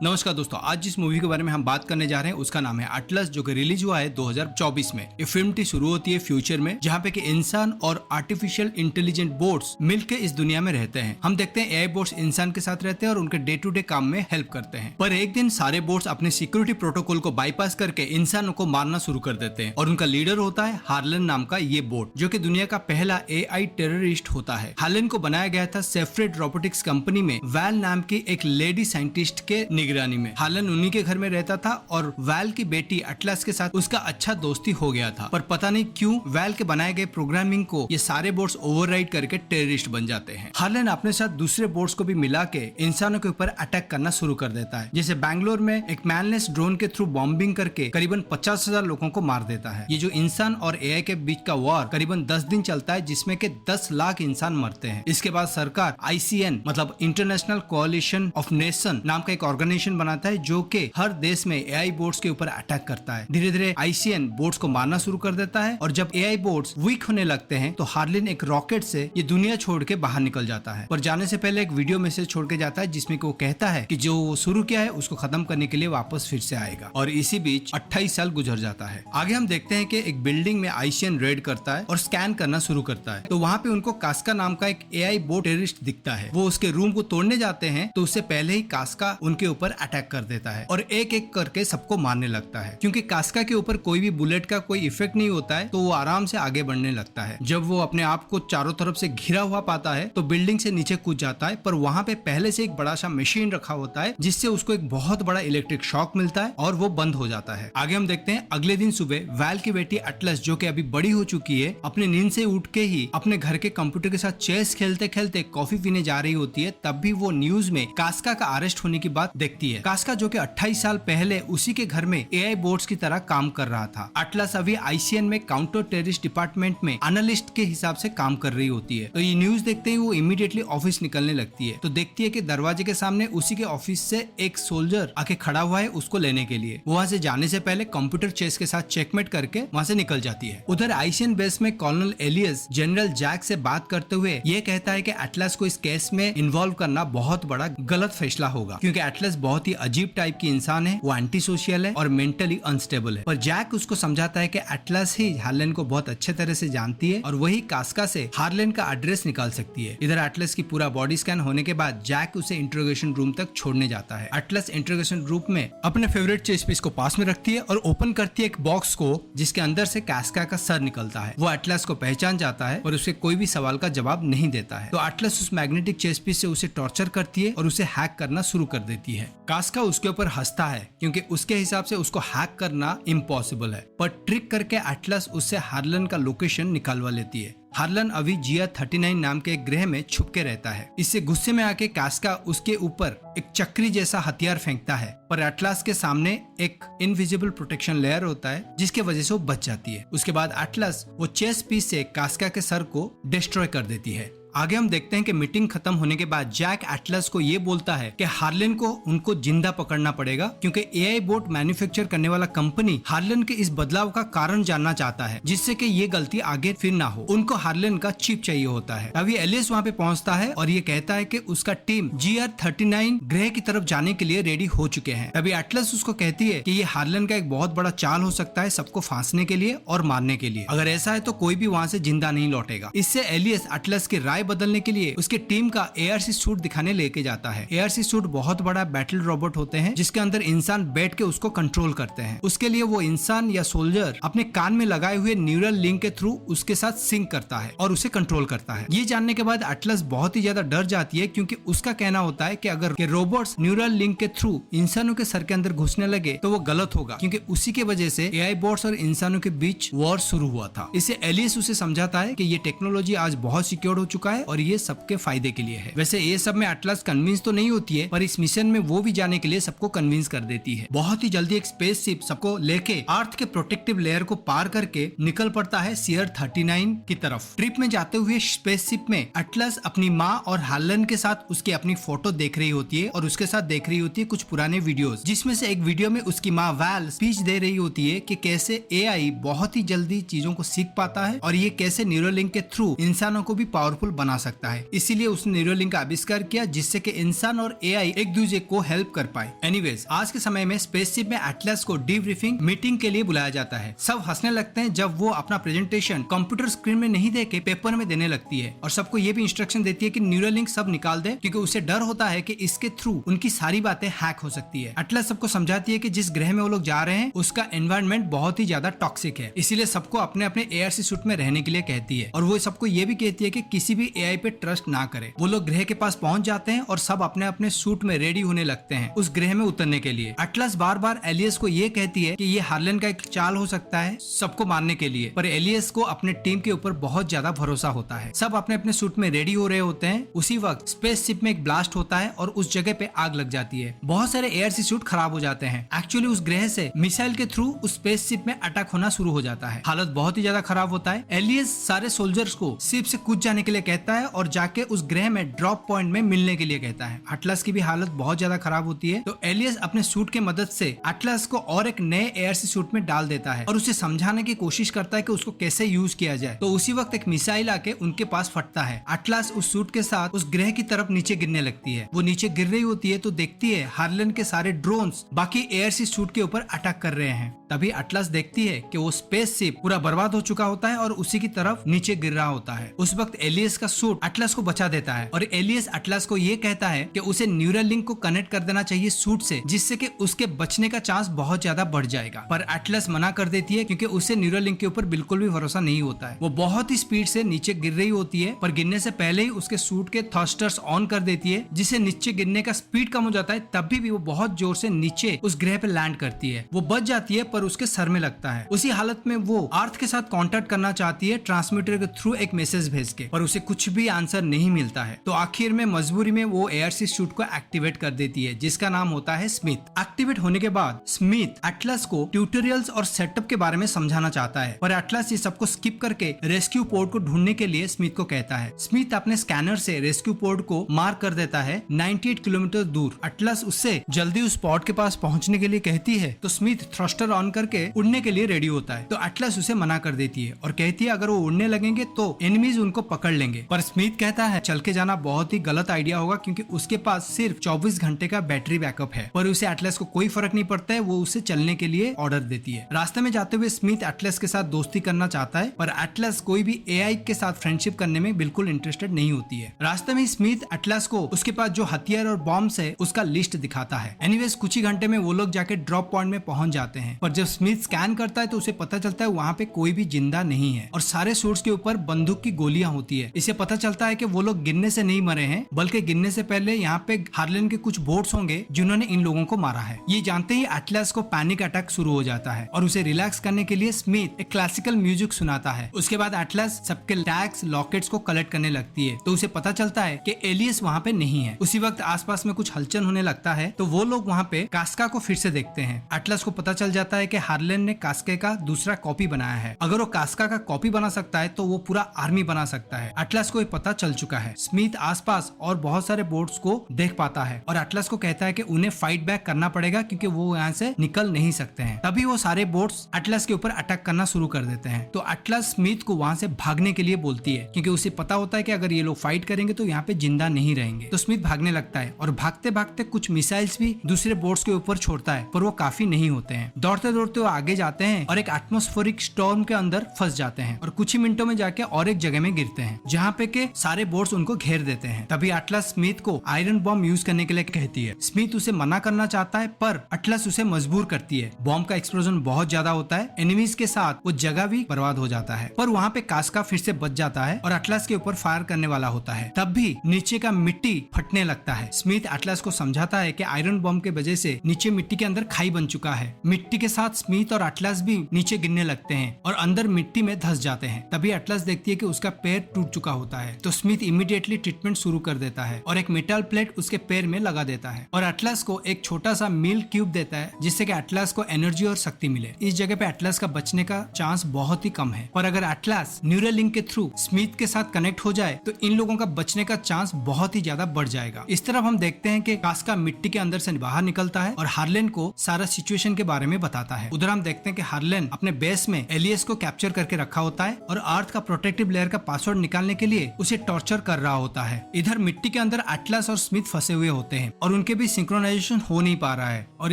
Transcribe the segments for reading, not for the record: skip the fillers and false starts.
नमस्कार दोस्तों, आज जिस मूवी के बारे में हम बात करने जा रहे हैं उसका नाम है एटलस, जो कि रिलीज हुआ है 2024 में। ये फिल्म की शुरू होती है फ्यूचर में, जहाँ पे कि इंसान और आर्टिफिशियल इंटेलिजेंट बोट्स मिलकर इस दुनिया में रहते हैं। हम देखते हैं एआई बोट्स इंसान के साथ रहते हैं और उनके डे टू डे काम में हेल्प करते हैं। पर एक दिन सारे बोट्स अपने सिक्योरिटी प्रोटोकॉल को बाईपास करके इंसानों को मारना शुरू कर देते हैं और उनका लीडर होता है हार्लन नाम का ये बोट, जो कि दुनिया का पहला एआई टेररिस्ट होता है। हार्लन को बनाया गया था सेफ्रेड रोबोटिक्स कंपनी में वैल नाम की एक लेडी साइंटिस्ट के निगरानी में। हार्लन उन्हीं के घर में रहता था और वैल की बेटी एटलस के साथ उसका अच्छा दोस्ती हो गया था। पर पता नहीं क्यों वैल के बनाए गए प्रोग्रामिंग को ये सारे बोट्स ओवरराइड करके टेररिस्ट बन जाते हैं। हार्लन अपने साथ दूसरे बोट्स को भी मिला के इंसानों के ऊपर अटैक करना शुरू कर देता है। जैसे बैंगलोर में एक मैनलेस ड्रोन के थ्रू बॉम्बिंग करके करीबन 50,000 लोगों को मार देता है। ये जो इंसान और एआई के बीच का वॉर करीबन 10 दिन चलता है, जिसमें के 10 लाख इंसान मरते हैं। इसके बाद सरकार ICN मतलब इंटरनेशनल कोalition ऑफ नेशन नाम का एक ऑर्गेनाइजेशन बनाता है, जो कि हर देश में एआई बोट्स के ऊपर अटैक करता है। धीरे धीरे ICN बोट्स को मारना शुरू कर देता है और जब एआई बोट्स वीक होने लगते हैं तो हार्लन एक रॉकेट से ये दुनिया छोड़ के बाहर निकल जाता है। पर जाने से पहले एक वीडियो मैसेज छोड़ के जाता है, जिसमें वो कहता है कि जो वो शुरू किया है उसको खत्म करने के लिए वापस फिर से आएगा। और इसी बीच 28 साल गुजर जाता है। आगे हम देखते हैं कि एक बिल्डिंग में ICN रेड करता है और स्कैन करना शुरू करता है। तो वहाँ पे उनको कास्का नाम का एक एआई बोट टेररिस्ट दिखता है। वो उसके रूम को तोड़ने जाते हैं तो उससे पहले ही कास्का उनके ऊपर अटैक कर देता है और एक एक करके सबको मारने लगता है। क्योंकि कास्का के ऊपर कोई भी बुलेट का कोई इफेक्ट नहीं होता है, तो वो आराम से आगे बढ़ने लगता है। जब वो अपने आप को चारों तरफ से घिरा हुआ पाता है तो बिल्डिंग से नीचे कूद जाता है। पर वहाँ पे पहले से एक बड़ा सा मशीन रखा होता है, जिससे उसको एक बहुत बड़ा इलेक्ट्रिक शॉक मिलता है और वो बंद हो जाता है। आगे हम देखते हैं अगले दिन सुबह वैल की बेटी एटलस, जो कि अभी बड़ी हो चुकी है, अपने नींद से उठ के ही अपने घर के कंप्यूटर के साथ चेस खेलते खेलते कॉफी पीने जा रही होती है। तब भी वो न्यूज में कास्का का अरेस्ट होने की बात देखती है। कास्का जो कि 28 साल पहले उसी के घर में एआई बोट्स की तरह काम कर रहा था। एटलस अभी ICN में काउंटर टेररिस्ट डिपार्टमेंट में एनालिस्ट के हिसाब से काम कर रही होती है। तो ये न्यूज देखते ही वो इमीडिएटली ऑफिस निकलने लगती है। तो देखती है कि दरवाजे के सामने उसी के ऑफिस से एक सोल्जर आके खड़ा हुआ है उसको लेने के लिए। वहाँ से जाने से पहले कंप्यूटर चेस के साथ चेकमेट करके वहाँ से निकल जाती है। उधर ICN बेस में कर्नल एलियस जनरल जैक से बात करते हुए ये कहता है कि एटलस को इस केस में इन्वॉल्व करना बहुत बड़ा गलत फैसला होगा, क्योंकि एटलस बहुत ही अजीब टाइप की इंसान है। वो एंटी सोशल है और मेंटली अनस्टेबल है। पर जैक उसको समझाता है कि एटलस ही हार्लन को बहुत अच्छे तरह से जानती है और वही कास्का से हार्लन का एड्रेस निकाल सकती है। इधर एटलस की पूरा बॉडी स्कैन होने के बाद जैक उसे इंट्रोगेशन रूम तक छोड़ने जाता है। एटलस इंट्रोगेशन रूम में अपने फेवरेट चेस पीस को पास में रखती है और ओपन करती है एक बॉक्स को, जिसके अंदर से कास्का का सर निकलता है। वो एटलस को पहचान जाता है और उसे कोई भी सवाल का जवाब नहीं देता है। तो एटलस उस मैग्नेटिक चेस पीस से उसे टॉर्चर करती है और उसे हैक करना शुरू कर देती है। कास्का उसके ऊपर हंसता है, क्योंकि उसके हिसाब से उसको हैक करना इम्पॉसिबल है। पर ट्रिक करके एटलस उससे हार्लन का लोकेशन निकालवा लेती है। हार्लन अभी जिया 39 नाम के एक ग्रह में छुप के रहता है। इससे गुस्से में आके कास्का उसके ऊपर एक चक्री जैसा हथियार फेंकता है, पर एटलस के सामने एक इनविजिबल प्रोटेक्शन लेयर होता है, जिसके वजह से वो बच जाती है। उसके बाद एटलस वो चेस पीस से कास्का के सर को डिस्ट्रॉय कर देती है। आगे हम देखते हैं कि मीटिंग खत्म होने के बाद जैक एटलस को ये बोलता है कि हार्लन को उनको जिंदा पकड़ना पड़ेगा, क्योंकि एआई बोट मैन्युफैक्चर करने वाला कंपनी हार्लन के इस बदलाव का कारण जानना चाहता है, जिससे कि ये गलती आगे फिर ना हो। उनको हार्लन का चिप चाहिए होता है। अभी एलियस वहाँ पे पहुँचता है और ये कहता है कि उसका टीम GR39 ग्रह की तरफ जाने के लिए रेडी हो चुके हैं। अभी एटलस उसको कहती है कि ये हार्लन का एक बहुत बड़ा चाल हो सकता है, सबको फांसने के लिए और मारने के लिए। अगर ऐसा है तो कोई भी वहाँ से जिंदा नहीं लौटेगा। इससे एलियस एटलस की राय बदलने के लिए उसके टीम का ARC सूट दिखाने लेके जाता है। ARC सूट बहुत बड़ा बैटल रोबोट होते हैं, जिसके अंदर इंसान बैठ के उसको कंट्रोल करते हैं। उसके लिए वो इंसान या सोल्जर अपने कान में लगाए हुए न्यूरल लिंक के थ्रू उसके साथ सिंक करता है और उसे कंट्रोल करता है। ये जानने के बाद एटलस बहुत ही ज्यादा डर जाती है, क्योंकि उसका कहना होता है कि अगर रोबोट्स न्यूरल लिंक के थ्रू इंसानों के सर के अंदर घुसने लगे तो वो गलत होगा, क्योंकि उसी के वजह से एआई बोट्स और इंसानों के बीच वॉर शुरू हुआ था। इससे एलियस उसे समझाता है कि ये टेक्नोलॉजी आज बहुत सिक्योर हो चुका है और ये सबके फायदे के लिए है। वैसे ये सब में एटलस कन्विंस तो नहीं होती है, पर इस मिशन में वो भी जाने के लिए सबको कन्विंस कर देती है। बहुत ही जल्दी एक स्पेसशिप सबको लेके अर्थ के प्रोटेक्टिव लेयर को पार करके निकल पड़ता है CR39 की तरफ। ट्रिप में जाते हुए स्पेसशिप में एटलस अपनी माँ और हार्लन के साथ उसकी अपनी फोटो देख रही होती है और उसके साथ देख रही होती है कुछ पुराने वीडियोस, जिसमें से एक वीडियो में उसकी माँ वैल स्पीच दे रही होती है कि कैसे एआई बहुत ही जल्दी चीजों को सीख पाता है और ये कैसे न्यूरोलिंक के थ्रू इंसानों को भी पावरफुल बना सकता है, इसीलिए उसने न्यूरोलिंक का आविष्कार किया जिससे कि इंसान और एआई एक दूसरे को हेल्प कर पाए। एनीवेज, आज के समय में स्पेसशिप में एटलस को डीब्रीफिंग मीटिंग के लिए बुलाया जाता है। सब हंसने लगते हैं जब वो अपना प्रेजेंटेशन कंप्यूटर स्क्रीन में नहीं देके पेपर में देने लगती है और सबको ये भी इंस्ट्रक्शन देती है कि न्यूरोलिंक सब निकाल दे, क्योंकि उसे डर होता है कि इसके थ्रू उनकी सारी बातें हैक हो सकती है। एटलस सबको समझाती है कि जिस ग्रह में वो लोग जा रहे हैं उसका एनवायरनमेंट बहुत ही ज्यादा टॉक्सिक है, इसीलिए सबको अपने अपने एआरसी सूट में रहने के लिए कहती है। और वो सबको ये भी कहती है कि किसी भी एआई पे ट्रस्ट ना करे। वो लोग ग्रह के पास पहुंच जाते हैं और सब अपने अपने सूट में रेडी होने लगते हैं उस ग्रह में उतरने के लिए। एटलस बार बार एलियस को ये कहती है कि ये हार्लेन का एक चाल हो सकता है सबको मारने के लिए, पर एलियस को अपने टीम के ऊपर बहुत ज्यादा भरोसा होता है। सब अपने अपने सूट में रेडी हो रहे होते हैं। उसी वक्त स्पेसशिप में एक ब्लास्ट होता है और उस जगह पे आग लग जाती है। बहुत सारे एआरसी सूट खराब हो जाते हैं। एक्चुअली उस ग्रह से मिसाइल के थ्रू उस स्पेसशिप में अटैक होना शुरू हो जाता है। हालत बहुत ही ज्यादा खराब होता है। एलियस सारे सोल्जर्स को शिप से कूद जाने के लिए कहता है और जाके उस ग्रह में ड्रॉप पॉइंट में मिलने के लिए कहता है। एटलस की भी हालत बहुत ज्यादा खराब होती है, तो एलियस अपने सूट के मदद से एटलस को और एक नए एआरसी सूट में डाल देता है और उसे समझाने की कोशिश करता है कि उसको कैसे यूज किया जाए। तो उसी वक्त एक मिसाइल आके उनके पास फटता है। एटलस उस सूट के साथ उस ग्रह की तरफ नीचे गिरने लगती है। वो नीचे गिर रही होती है तो देखती है हार्लेन के सारे ड्रोन्स बाकी एआरसी सूट के ऊपर अटैक कर रहे हैं। तभी एटलस देखती है कि वो स्पेसशिप पूरा बर्बाद हो चुका होता है और उसी की तरफ नीचे गिर रहा होता है। उस वक्त एलियस का सूट एटलस को बचा देता है और एलियस एटलस को ये कहता है कि उसे न्यूरोलिंक को कनेक्ट कर देना चाहिए सूट से, जिससे कि उसके बचने का चांस बहुत ज्यादा बढ़ जाएगा। पर एटलस मना कर देती है क्योंकि उसे न्यूरोलिंक के ऊपर बिल्कुल भी भरोसा नहीं होता है। वो बहुत ही स्पीड से नीचे गिर रही होती है, पर गिरने से पहले ही उसके सूट के थ्रस्टर्स ऑन कर देती है, जिससे नीचे गिरने का स्पीड कम हो जाता है। तभी भी वो बहुत जोर से नीचे उस ग्रह पे लैंड करती है। वो बच जाती है पर उसके सर में लगता है। उसी हालत में वो अर्थ के साथ कांटेक्ट करना चाहती है ट्रांसमीटर के थ्रू एक मैसेज भेज के, पर उसे कुछ भी आंसर नहीं मिलता है। तो आखिर में मजबूरी में वो एआरसी सूट को एक्टिवेट कर देती है, जिसका नाम होता है स्मिथ। एक्टिवेट होने के बाद स्मिथ एटलस को ट्यूटोरियल्स और सेटअप के बारे में समझाना चाहता है, पर एटलस ये सबको स्किप करके रेस्क्यू पोर्ट को ढूंढने के लिए स्मिथ को कहता है। स्मिथ अपने स्कैनर से रेस्क्यू पोर्ट को मार्क कर देता है 98 किलोमीटर दूर। एटलस उससे जल्दी उस स्पॉट के पास पहुंचने के लिए कहती है, तो स्मिथ थ्रस्टर ऑन करके उड़ने के लिए रेडी होता है। तो एटलस उसे मना कर देती है और कहती है अगर वो उड़ने लगेंगे तो एनिमीज उनको पकड़ लेंगे। पर स्मिथ कहता है चल के जाना बहुत ही गलत आइडिया होगा, क्योंकि उसके पास सिर्फ 24 घंटे का बैटरी बैकअप है। पर उसे एटलस को कोई फर्क नहीं पड़ता है, वो उसे चलने के लिए ऑर्डर देती है। रास्ते में जाते हुए स्मिथ एटलस के साथ दोस्ती करना चाहता है, पर एटलस कोई भी एआई के साथ फ्रेंडशिप करने में बिल्कुल इंटरेस्टेड नहीं होती है। रास्ते में स्मिथ एटलस को उसके पास जो हथियार और बॉम्ब्स है उसका लिस्ट दिखाता है। एनीवेज कुछ ही घंटे में वो लोग जाके ड्रॉप पॉइंट में पहुंच जाते हैं, पर जब स्मिथ स्कैन करता है तो उसे पता चलता है वहाँ पे कोई भी जिंदा नहीं है और सारे सूट्स के ऊपर बंदूक की गोलियां होती है। इसे पता चलता है कि वो लोग गिरने से नहीं मरे हैं, बल्कि गिरने से पहले यहाँ पे हार्लेन के कुछ बोट्स होंगे जिन्होंने इन लोगों को मारा है। ये जानते ही एटलस को पैनिक अटैक शुरू हो जाता है और उसे रिलैक्स करने के लिए स्मिथ एक क्लासिकल म्यूजिक सुनाता है। उसके बाद एटलस सबके टैग्स लॉकेट्स को कलेक्ट करने लगती है, तो उसे पता चलता है कि एलियस वहाँ पे नहीं है। उसी वक्त आसपास में कुछ हलचल होने लगता है, तो वो लोग वहाँ पे कास्का को फिर से देखते हैं। एटलस को पता चल जाता है कि हार्लेन ने कास्के का दूसरा कॉपी बनाया है। अगर वो कास्का का कॉपी बना सकता है तो वो पूरा आर्मी बना सकता है। एटलस को ये पता चल चुका है। स्मिथ आसपास और बहुत सारे बोट्स को देख पाता है और एटलस को कहता है कि उन्हें फाइट बैक करना पड़ेगा क्योंकि वो यहाँ से निकल नहीं सकते हैं। तभी वो सारे बोट्स एटलस के ऊपर अटैक करना शुरू कर देते हैं। तो एटलस स्मिथ को वहाँ से भागने के लिए बोलती है, क्योंकि उसे पता होता है कि अगर ये लोग फाइट करेंगे तो यहाँ पे जिंदा नहीं रहेंगे। तो स्मिथ भागने लगता है और भागते भागते कुछ मिसाइल्स भी दूसरे बोट्स के ऊपर छोड़ता है, पर वो काफी नहीं होते हैं। दौड़ते दौड़ते वो आगे जाते हैं और एक एटमॉस्फेरिक स्टॉर्म के अंदर फंस जाते हैं और कुछ ही मिनटों में जाके और एक जगह में गिरते हैं जहाँ पे के सारे बोट्स उनको घेर देते हैं। तभी एटलस स्मिथ को आयरन बॉम्ब यूज करने के लिए कहती है। स्मिथ उसे मना करना चाहता है, पर एटलस उसे मजबूर करती है। बॉम्ब का एक्सप्लोजन बहुत ज्यादा होता है, एनिमीज के साथ वो जगह भी बर्बाद हो जाता है। पर वहाँ पे कास्का फिर से बच जाता है और एटलस के ऊपर फायर करने वाला होता है। तब भी नीचे का मिट्टी फटने लगता है। स्मिथ एटलस को समझाता है कि आयरन बॉम्ब के वजह से नीचे मिट्टी के अंदर खाई बन चुका है। मिट्टी के साथ स्मिथ और एटलस भी नीचे गिरने लगते हैं और अंदर मिट्टी में धंस जाते हैं। तभी एटलस देखती है कि उसका पैर टूट चुका होता है, तो स्मिथ इमीडिएटली ट्रीटमेंट शुरू कर देता है और एक मेटल प्लेट उसके पैर में लगा देता है और एटलस को एक छोटा सा मिल्क क्यूब देता है, जिससे कि एटलस को एनर्जी और शक्ति मिले। इस जगह पे एटलस का बचने का चांस बहुत ही कम है, पर अगर एटलस न्यूरोलिंक के थ्रू स्मिथ के साथ कनेक्ट हो जाए तो इन लोगों का बचने का चांस बहुत ही ज्यादा बढ़ जाएगा। इस तरफ हम देखते हैं कि कास्का मिट्टी के अंदर से बाहर निकलता है और हार्लेन को सारा सिचुएशन के बारे में बताता है। उधर हम देखते हैं कि हार्लेन अपने बेस में एलियस को कैप्चर करके रखा होता है और अर्थ का प्रोटेक्टिव लेयर का पासवर्ड निकालने के के लिए उसे टॉर्चर कर रहा होता है। इधर मिट्टी के अंदर एटलस और स्मिथ फंसे हुए होते हैं और उनके भी सिंक्रोनाइजेशन हो नहीं पा रहा है, और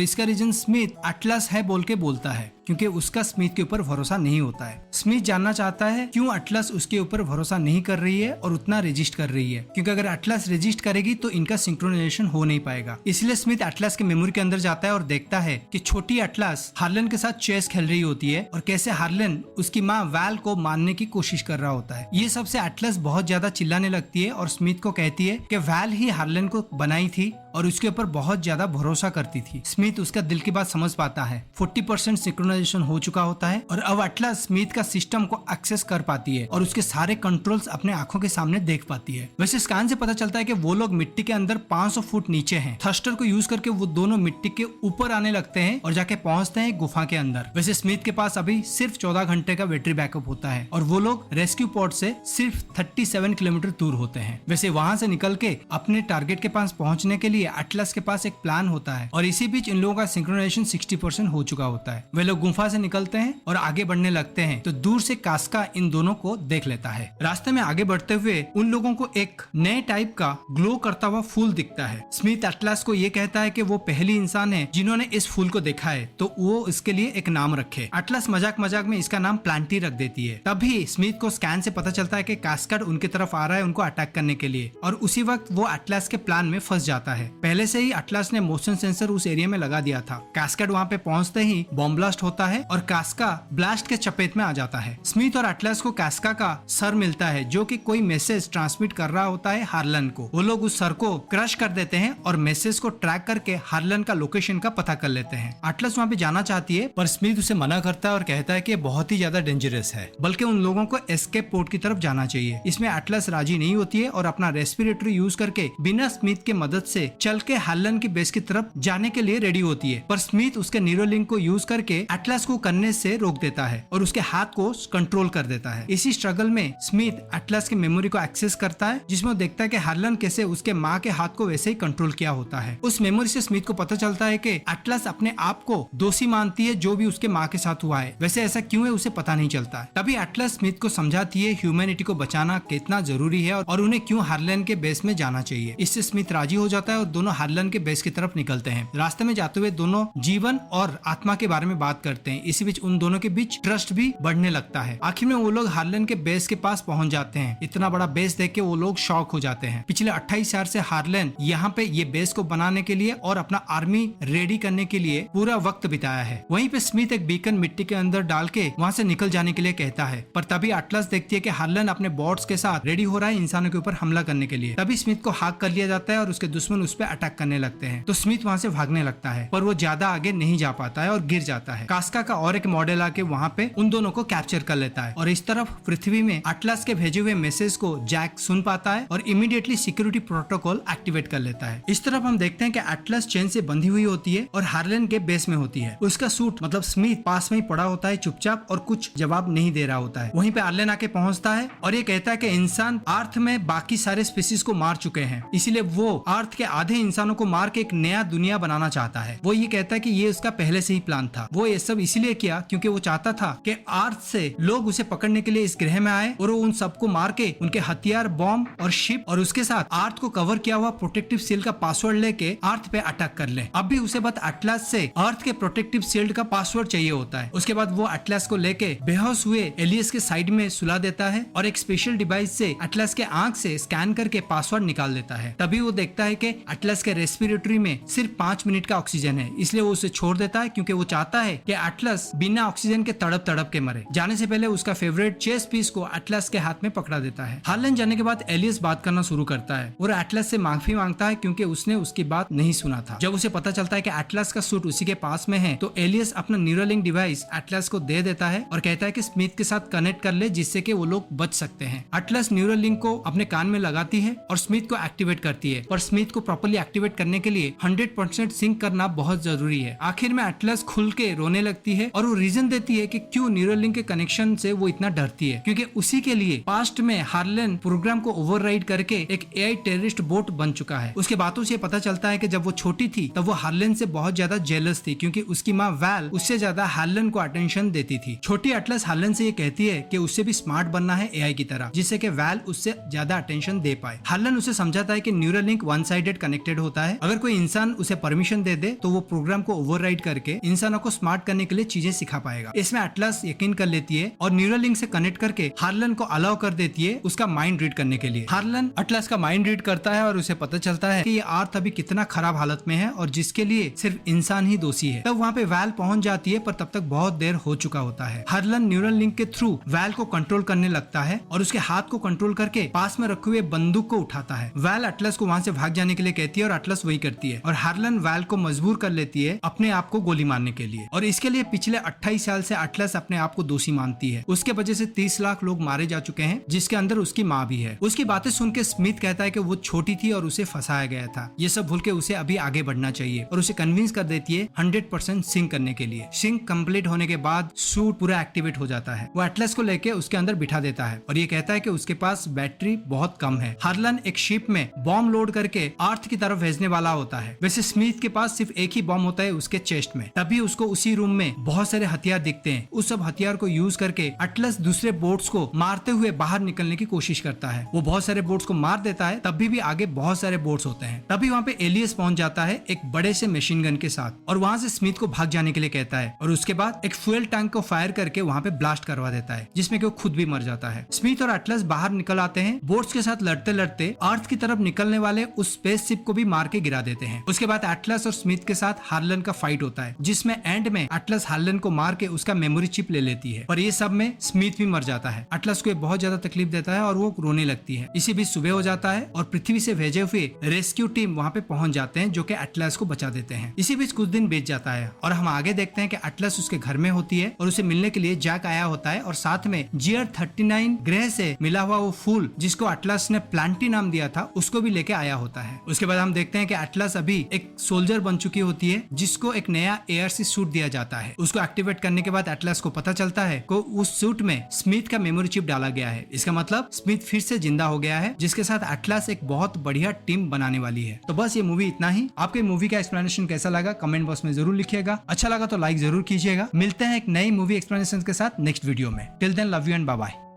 इसका रीजन स्मिथ एटलस है बोल के बोलता है, क्योंकि उसका स्मिथ के ऊपर भरोसा नहीं होता है। स्मिथ जानना चाहता है क्यों एटलस उसके ऊपर भरोसा नहीं कर रही है और उतना रेजिस्ट कर रही है, क्योंकि अगर एटलस रेजिस्ट करेगी तो इनका सिंक्रोनाइजेशन हो नहीं पाएगा। इसलिए स्मिथ एटलस के मेमोरी के अंदर जाता है और देखता है कि छोटी एटलस हार्लन के साथ चेस खेल रही होती है और कैसे हार्लन उसकी माँ वैल को मारने की कोशिश कर रहा होता है। ये सबसे एटलस बहुत ज्यादा चिल्लाने लगती है और स्मिथ को कहती है कि वैल ही हार्लन को बनाई थी और उसके ऊपर बहुत ज्यादा भरोसा करती थी। स्मिथ उसका दिल की बात समझ पाता है। 40% सिंक्रोनाइजेशन हो चुका होता है और अब एटलस स्मिथ का सिस्टम को एक्सेस कर पाती है और उसके सारे कंट्रोल्स अपने आंखों के सामने देख पाती है। वैसे स्कैन से पता चलता है कि वो लोग मिट्टी के अंदर 500 फुट नीचे हैं। थ्रस्टर को यूज करके वो दोनों मिट्टी के ऊपर आने लगते हैं और जाके पहुंचते हैं गुफा के अंदर। वैसे स्मिथ के पास अभी सिर्फ 14 घंटे का बैटरी बैकअप होता है और वो लोग रेस्क्यू पॉइंट से सिर्फ 37 किलोमीटर दूर होते हैं। वैसे वहां से निकल के अपने टारगेट के पास पहुंचने के लिए एटलस के पास एक प्लान होता है और इसी बीच इन लोगों का सिंक्रोनाइजेशन 60% हो चुका होता है। वे लोग गुफा से निकलते हैं और आगे बढ़ने लगते हैं तो दूर से कास्का इन दोनों को देख लेता है। रास्ते में आगे बढ़ते हुए उन लोगों को एक नए टाइप का ग्लो करता हुआ फूल दिखता है। स्मिथ एटलस को ये कहता है कि वो पहली इंसान है जिन्होंने इस फूल को देखा है, तो वो इसके लिए एक नाम रखे। एटलस मजाक मजाक में इसका नाम प्लांटी रख देती है। तभी स्मिथ को स्कैन से पता चलता है कि कास्केड उनके तरफ आ रहा है उनको अटैक करने के लिए, और उसी वक्त वो एटलस के प्लान में फंस जाता है। पहले से ही एटलस ने मोशन सेंसर उस एरिया में लगा दिया था। कास्केड वहाँ पे पहुँचते ही बॉम्ब ब्लास्ट होता है और कास्का ब्लास्ट के चपेट में आ जाता है। स्मिथ और एटलस को कास्का का सर मिलता है जो कि कोई मैसेज ट्रांसमिट कर रहा होता है हार्लन को। वो लोग उस सर को क्रश कर देते हैं और मैसेज को ट्रैक करके हार्लन का लोकेशन का पता कर लेते हैं। एटलस वहाँ पे जाना चाहती है पर स्मिथ उसे मना करता है और कहता है कि बहुत ही ज्यादा डेंजरस है, बल्कि उन लोगों को एस्केप पोर्ट की तरफ जाना चाहिए। इसमें एटलस राजी नहीं होती है और अपना रेस्पिरेटरी यूज करके बिना स्मिथ के मदद से चल के हार्लन की बेस की तरफ जाने के लिए रेडी होती है, पर स्मिथ उसके न्यूरोलिंक को यूज करके एटलस को करने से रोक देता है और उसके हाथ को कंट्रोल कर देता है। इसी स्ट्रगल में स्मिथ एटलस की मेमोरी को एक्सेस करता है जिसमें वो देखता है कि हार्लन कैसे उसके माँ के हाथ को वैसे ही कंट्रोल किया होता है। उस मेमोरी से स्मिथ को पता चलता है कि एटलस अपने आप को दोषी मानती है जो भी उसके माँ के साथ हुआ है। वैसे ऐसा क्यों है उसे पता नहीं चलता। तभी एटलस स्मिथ को समझाती है ह्यूमैनिटी को बचाना कितना जरूरी है और उन्हें क्यों हार्लन के बेस में जाना चाहिए। इससे स्मिथ राजी हो जाता है और दोनों हार्लन के बेस की तरफ निकलते हैं। रास्ते में जाते हुए दोनों जीवन और आत्मा के बारे में बात करते हैं। इसी बीच उन दोनों के बीच ट्रस्ट भी बढ़ने लगता है। आखिर में वो लोग हार्लन के बेस के पास पहुंच जाते हैं। इतना बड़ा बेस देख के वो लोग शॉक हो जाते हैं। पिछले 28 साल से हार्लन यहाँ पे ये बेस को बनाने के लिए और अपना आर्मी रेडी करने के लिए पूरा वक्त बिताया है। वहीं पे स्मिथ एक बीकन मिट्टी के अंदर डाल के वहाँ से निकल जाने के लिए कहता है, पर तभी एटलस देखती है कि हार्लन अपने बॉट्स के साथ रेडी हो रहा है इंसानों के ऊपर हमला करने के लिए। तभी स्मिथ को हाक कर लिया जाता है और उसके दुश्मन उस पर अटैक करने लगते हैं। तो स्मिथ वहाँ से भागने लगता है पर वो ज्यादा आगे नहीं जा पाता है और गिर जाता है। कास्का का और एक मॉडल आके वहाँ पे उन दोनों को कैप्चर कर लेता है और इस तरफ पृथ्वी में एटलस के भेजे हुए मैसेज को जैक सुन पाता है और इमीडिएटली सिक्योरिटी प्रोटोकॉल एक्टिवेट कर लेता है। इस तरफ हम देखते हैं कि एटलस चेन से बंधी हुई होती है और हार्लन के बेस में होती है। उसका सूट मतलब स्मिथ पास में ही पड़ा होता है चुपचाप और कुछ जवाब नहीं दे रहा होता है। वहीं पे हार्लन आके पहुंचता है और ये कहता है कि इंसान अर्थ में बाकी सारे स्पीसीज को मार चुके हैं, इसीलिए वो अर्थ के आधे इंसानों को मार के एक नया दुनिया बनाना चाहता है। वो ये कहता है कि ये उसका पहले से ही प्लान था। वो ये सब इसीलिए किया क्योंकि वो चाहता था कि अर्थ से लोग उसे पकड़ने के लिए इस ग्रह में आए और वो उन सबको मार के उनके हथियार, बॉम्ब और शिप और उसके साथ अर्थ को कवर किया हुआ प्रोटेक्टिव शील्ड का पासवर्ड लेके अर्थ पे अटैक कर ले। अब भी उसे बस एटलस से अर्थ के प्रोटेक्टिव शील्ड का पासवर्ड चाहिए होता है। उसके बाद वो एटलस को लेके बेहोश हुए एलियस के साइड में सुला देता है और एक स्पेशल डिवाइस से एटलस के आंख से स्कैन करके पासवर्ड निकाल देता है। तभी वो देखता है कि एटलस के रेस्पिरेटरी में सिर्फ 5 मिनट का ऑक्सीजन है, इसलिए वो उसे छोड़ देता है क्योंकि वो चाहता है कि एटलस बिना ऑक्सीजन के तड़प तड़प के मरे। जाने से पहले उसका फेवरेट चेस पीस को एटलस के हाथ में पकड़ा देता है। हार्लन जाने के बाद एलियस बात करना शुरू करता है और एटलस से माफी मांगता है क्योंकि उसने उसकी बात नहीं सुना था। जब उसे पता चलता है कि एटलस का सूट उसी के पास में है तो एलियस अपना न्यूरोलिंक डिवाइस एटलस को दे देता है और कहता है कि स्मिथ के साथ कनेक्ट कर ले जिससे कि वो लोग बच सकते हैं। एटलस न्यूरोलिंक को अपने कान में लगाती है और स्मिथ को एक्टिवेट करती है, पर स्मिथ को प्रॉपर्ली एक्टिवेट करने के लिए 100% सिंक करना बहुत जरूरी है। आखिर में एटलस खुल के रोने लगती है और वो रीजन देती है कि क्यों न्यूरोलिंक के कनेक्शन से वो इतना डरती है, क्योंकि उसी के लिए पास्ट में हार्लन प्रोग्राम को ओवरराइड करके एक एआई टेररिस्ट बोट बन चुका है। उसके बातों से पता चलता है कि जब वो छोटी थी तब वो हार्लन से बहुत ज्यादा जेलस थी, क्योंकि उसकी माँ वैल उससे ज्यादा हार्लन को अटेंशन देती थी। छोटी एटलस हार्लन से ये कहती है कि उससे भी स्मार्ट बनना है एआई की तरह, जिससे कि वैल उससे ज्यादा अटेंशन दे पाए। हार्लन उसे समझाता है कि न्यूरोलिंक वन साइडेड कनेक्टेड होता है, अगर कोई इंसान उसे परमिशन दे दे तो वो प्रोग्राम को ओवरराइड करके इंसानों को स्मार्ट करने के लिए चीजें सिखा पाएगा। इसमें एटलस यकीन कर लेती है और न्यूरोलिंक से कनेक्ट करके हार्लन को अलाउ कर देती है उसका माइंड रीड करने के लिए। हार्लन एटलस का माइंड रीड करता है और उसे पता चलता है कि ये अर्थ अभी कितना खराब हालत में है और जिसके लिए सिर्फ इंसान ही दोषी है। तब वहाँ पे वैल पहुंच जाती है, पर तब तक बहुत देर हो चुका होता है। हार्लन न्यूरोलिंक के थ्रू वैल को कंट्रोल करने लगता है और उसके हाथ को कंट्रोल करके पास में रखे हुए बंदूक को उठाता है। वैल एटलस को वहाँ से भाग जाने के लिए कहती है और एटलस वही करती है और हार्लन वैल को मजबूर कर लेती है अपने आप को गोली मारने के लिए। और इसके लिए पिछले 28 साल से एटलस अपने आप को दोषी मानती है। उसके वजह से 30 लाख लोग मारे जा चुके हैं, जिसके अंदर उसकी माँ भी है। उसकी बातें सुन के स्मिथ कहता है कि वो छोटी थी और उसे फंसाया गया था, ये सब भूल के उसे अभी आगे बढ़ना चाहिए और उसे कन्विंस कर देती है 100% सिंक करने के लिए। सिंक कंप्लीट होने के बाद सूट पूरा एक्टिवेट हो जाता है। वो एटलस को लेके उसके अंदर बिठा देता है और ये कहता है कि उसके पास बैटरी बहुत कम है। हार्लन एक शिप में बॉम्ब लोड करके अर्थ की तरफ भेजने वाला होता है। वैसे स्मिथ के पास सिर्फ एक ही बॉम्ब होता है उसके चेस्ट में। तभी उसको उसी रूम में बहुत सारे हथियार दिखते हैं। उस सब हथियार को यूज करके एटलस दूसरे बोट्स को मारते हुए बाहर निकलने की कोशिश करता है। वो बहुत सारे बोट्स को मार देता है, तभी भी आगे बहुत सारे बोट्स होते हैं। तभी वहाँ पे एलियस पहुंच जाता है एक बड़े से मशीन गन के साथ और वहाँ से स्मिथ को भाग जाने के लिए कहता है और उसके बाद एक फ्यूल टैंक को फायर करके वहाँ पे ब्लास्ट करवा देता है, जिसमें कि वो खुद भी मर जाता है। स्मिथ और एटलस बाहर निकल आते हैं। बोट्स के साथ लड़ते लड़ते अर्थ की तरफ निकलने वाले उस स्पेसशिप को भी मार के गिरा देते हैं। उसके बाद एटलस और स्मिथ के साथ हार्लन का फाइट होता है, जिसमें एंड में एटलस हार्लन को मार के उसका मेमोरी चिप ले लेती है और ये सब में स्मिथ भी मर जाता है। एटलस को बहुत ज्यादा तकलीफ देता है और वो रोने लगती है। इसी बीच सुबह हो जाता है और पृथ्वी से भेजे हुए रेस्क्यू टीम वहाँ पे पहुंच जाते हैं, जो कि एटलस को बचा देते हैं। इसी बीच कुछ दिन बीत जाता है और हम आगे देखते हैं कि एटलस उसके घर में होती है और उसे मिलने के लिए जैक आया होता है और साथ में GR39 ग्रह से मिला हुआ वो फूल जिसको एटलस ने प्लांटी नाम दिया था उसको भी लेके आया होता है। उसके बाद हम देखते हैं कि एटलस अभी एक सोल्जर बन चुकी होती है, जिसको एक नया ARC सूट दिया जाता है। उसको एक्टिवेट करने के बाद एटलस को पता चलता है कि उस सूट में स्मिथ का मेमोरी चिप डाला गया है। इसका मतलब स्मिथ फिर से जिंदा हो गया है, जिसके साथ एटलस एक बहुत बढ़िया टीम बनाने वाली है। तो बस ये मूवी इतना ही। आपको मूवी का एक्सप्लेनेशन कैसा लगा कमेंट बॉक्स में जरूर लिखिएगा। अच्छा लगा तो लाइक जरूर कीजिएगा। मिलते हैं एक नई मूवी एक्सप्लेनेशन के साथ नेक्स्ट वीडियो में। Till then love you and bye bye.